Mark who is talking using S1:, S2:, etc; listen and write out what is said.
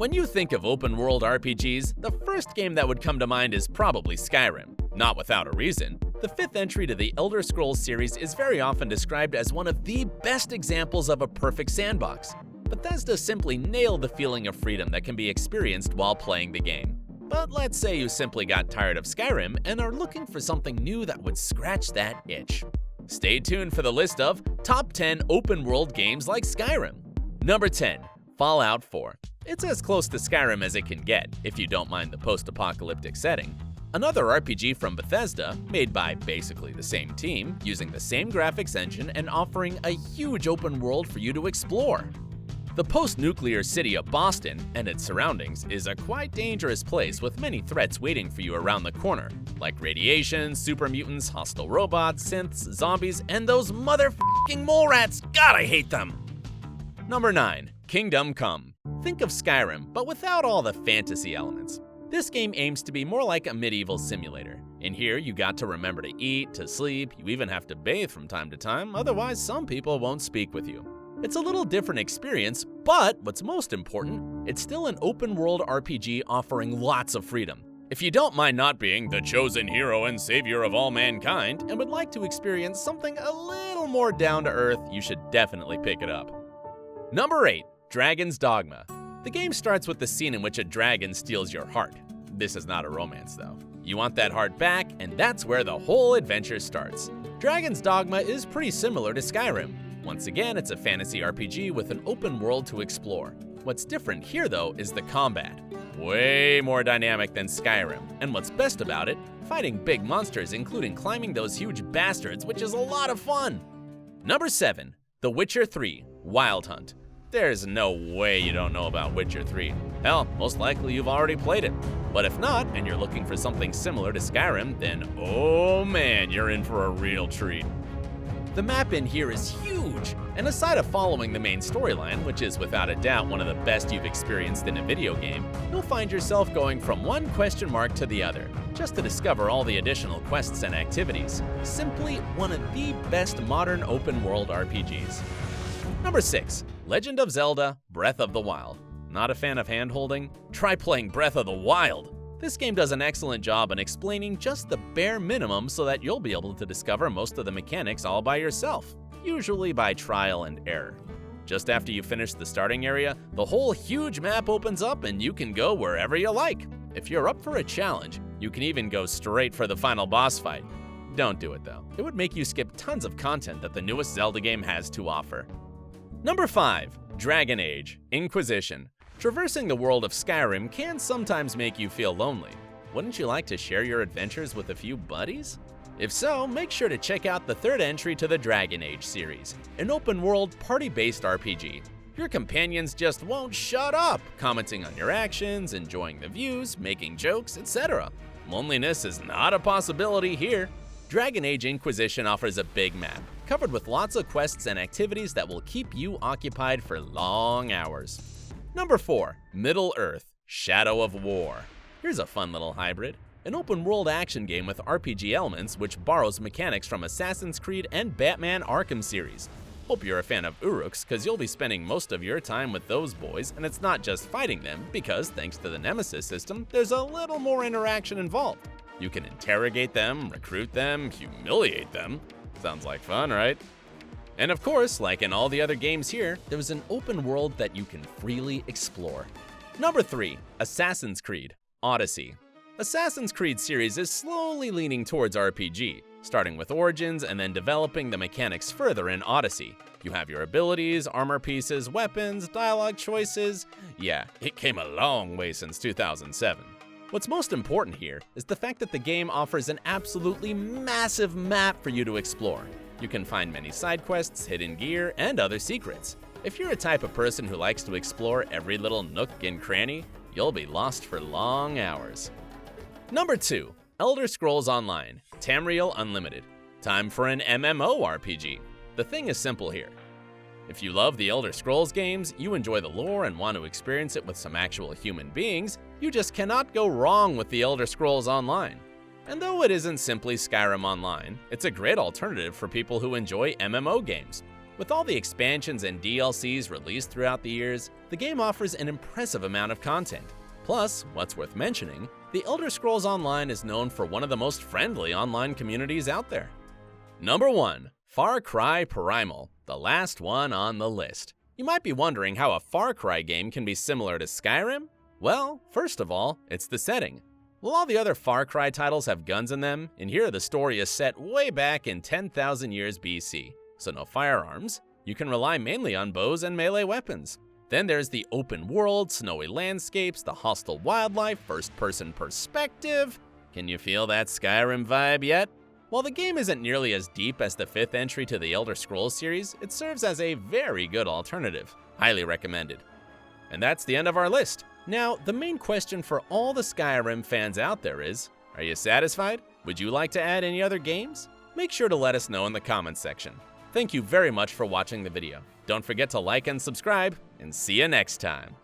S1: When you think of open-world RPGs, the first game that would come to mind is probably Skyrim. Not without a reason. The fifth entry to the Elder Scrolls series is very often described as one of the best examples of a perfect sandbox. Bethesda simply nailed the feeling of freedom that can be experienced while playing the game. But let's say you simply got tired of Skyrim and are looking for something new that would scratch that itch. Stay tuned for the list of top 10 open-world games like Skyrim. Number 10. Fallout 4. It's as close to Skyrim as it can get, if you don't mind the post-apocalyptic setting. Another RPG from Bethesda, made by basically the same team, using the same graphics engine and offering a huge open world for you to explore. The post-nuclear city of Boston and its surroundings is a quite dangerous place with many threats waiting for you around the corner, like radiation, super mutants, hostile robots, synths, zombies, and those motherfucking mole rats. God, I hate them! Number 9. Kingdom Come. Think of Skyrim, but without all the fantasy elements. This game aims to be more like a medieval simulator. In here, you got to remember to eat, to sleep, you even have to bathe from time to time, otherwise some people won't speak with you. It's a little different experience, but what's most important, it's still an open-world RPG offering lots of freedom. If you don't mind not being the chosen hero and savior of all mankind, and would like to experience something a little more down-to-earth, you should definitely pick it up. Number 8. Dragon's Dogma. The game starts with the scene in which a dragon steals your heart. This is not a romance though. You want that heart back, and that's where the whole adventure starts. Dragon's Dogma is pretty similar to Skyrim. Once again, it's a fantasy RPG with an open world to explore. What's different here though is the combat. Way more dynamic than Skyrim, and what's best about it, fighting big monsters including climbing those huge bastards, which is a lot of fun. Number 7. The Witcher 3 Wild Hunt. There's no way you don't know about Witcher 3. Hell, most likely you've already played it. But if not, and you're looking for something similar to Skyrim, then oh man, you're in for a real treat. The map in here is huge, and aside of following the main storyline, which is without a doubt one of the best you've experienced in a video game, you'll find yourself going from one question mark to the other, just to discover all the additional quests and activities. Simply one of the best modern open-world RPGs. Number 6. Legend of Zelda: Breath of the Wild. Not a fan of hand-holding? Try playing Breath of the Wild! This game does an excellent job in explaining just the bare minimum so that you'll be able to discover most of the mechanics all by yourself, usually by trial and error. Just after you finish the starting area, the whole huge map opens up and you can go wherever you like. If you're up for a challenge, you can even go straight for the final boss fight. Don't do it though. It would make you skip tons of content that the newest Zelda game has to offer. Number 5. Dragon Age: Inquisition. Traversing the world of Skyrim can sometimes make you feel lonely. Wouldn't you like to share your adventures with a few buddies? If so, make sure to check out the third entry to the Dragon Age series, an open-world, party-based RPG. Your companions just won't shut up, commenting on your actions, enjoying the views, making jokes, etc. Loneliness is not a possibility here. Dragon Age Inquisition offers a big map, covered with lots of quests and activities that will keep you occupied for long hours. Number 4. Middle-earth: Shadow of War. Here's a fun little hybrid. An open-world action game with RPG elements which borrows mechanics from Assassin's Creed and Batman Arkham series. Hope you're a fan of Uruks, cause you'll be spending most of your time with those boys, and it's not just fighting them, because thanks to the Nemesis system, there's a little more interaction involved. You can interrogate them, recruit them, humiliate them. Sounds like fun, right? And of course, like in all the other games here, there's an open world that you can freely explore. Number 3. Assassin's Creed: Odyssey. Assassin's Creed series is slowly leaning towards RPG, starting with Origins and then developing the mechanics further in Odyssey. You have your abilities, armor pieces, weapons, dialogue choices. Yeah, it came a long way since 2007. What's most important here is the fact that the game offers an absolutely massive map for you to explore. You can find many side quests, hidden gear, and other secrets. If you're a type of person who likes to explore every little nook and cranny, you'll be lost for long hours. Number 2. Elder Scrolls Online: Tamriel Unlimited. Time for an MMORPG. The thing is simple here. If you love the Elder Scrolls games, you enjoy the lore and want to experience it with some actual human beings, you just cannot go wrong with the Elder Scrolls Online. And though it isn't simply Skyrim Online, it's a great alternative for people who enjoy MMO games. With all the expansions and DLCs released throughout the years, the game offers an impressive amount of content. Plus, what's worth mentioning, The Elder Scrolls Online is known for one of the most friendly online communities out there. Number 1. Far Cry Primal, the last one on the list. You might be wondering how a Far Cry game can be similar to Skyrim? Well, first of all, it's the setting. While all the other Far Cry titles have guns in them, in here the story is set way back in 10,000 years BC, so no firearms. You can rely mainly on bows and melee weapons. Then there's the open world, snowy landscapes, the hostile wildlife, first-person perspective. Can you feel that Skyrim vibe yet? While the game isn't nearly as deep as the 5th entry to the Elder Scrolls series, it serves as a very good alternative. Highly recommended. And that's the end of our list. Now, the main question for all the Skyrim fans out there is, are you satisfied? Would you like to add any other games? Make sure to let us know in the comments section. Thank you very much for watching the video. Don't forget to like and subscribe, and see you next time.